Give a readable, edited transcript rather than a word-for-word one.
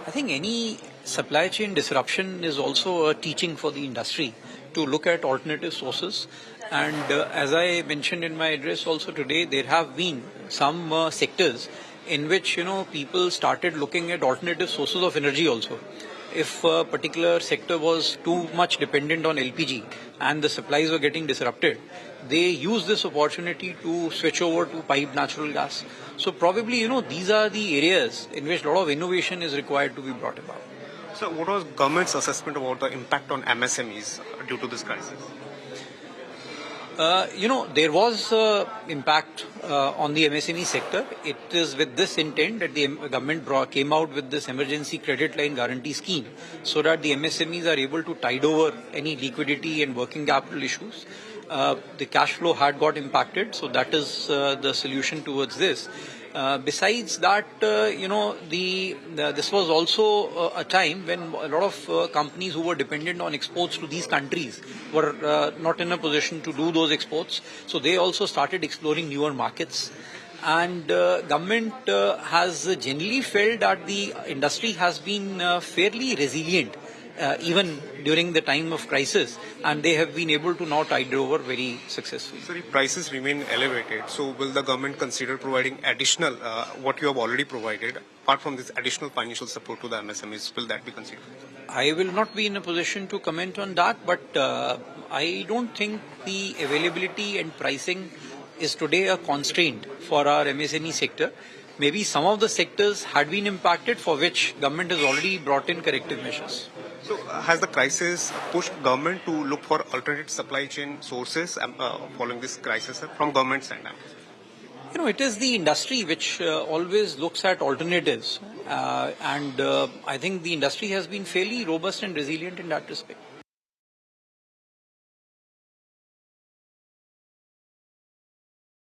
I think any supply chain disruption is also a teaching for the industry to look at alternative sources. And as I mentioned in my address also today, there have been some sectors in which people started looking at alternative sources of energy also. If a particular sector was too much dependent on LPG and the supplies were getting disrupted, they use this opportunity to switch over to piped natural gas. So probably, these are the areas in which a lot of innovation is required to be brought about. So what was government's assessment about the impact on MSMEs due to this crisis? There was impact on the MSME sector. It is with this intent that the government came out with this emergency credit line guarantee scheme so that the MSMEs are able to tide over any liquidity and working capital issues. The cash flow had got impacted, so that is the solution towards this. Besides that, this was also a time when a lot of companies who were dependent on exports to these countries were not in a position to do those exports. So they also started exploring newer markets. And government has generally felt that the industry has been fairly resilient even during the time of crisis, and they have been able to now tide over very successfully. So the prices remain elevated. So will the government consider providing additional, what you have already provided, apart from this additional financial support to the MSMEs, will that be considered? I will not be in a position to comment on that, but I don't think the availability and pricing is today a constraint for our MSME sector. Maybe some of the sectors had been impacted for which government has already brought in corrective measures. So has the crisis pushed government to look for alternate supply chain sources following this crisis from government side? It is the industry which always looks at alternatives, and I think the industry has been fairly robust and resilient in that respect.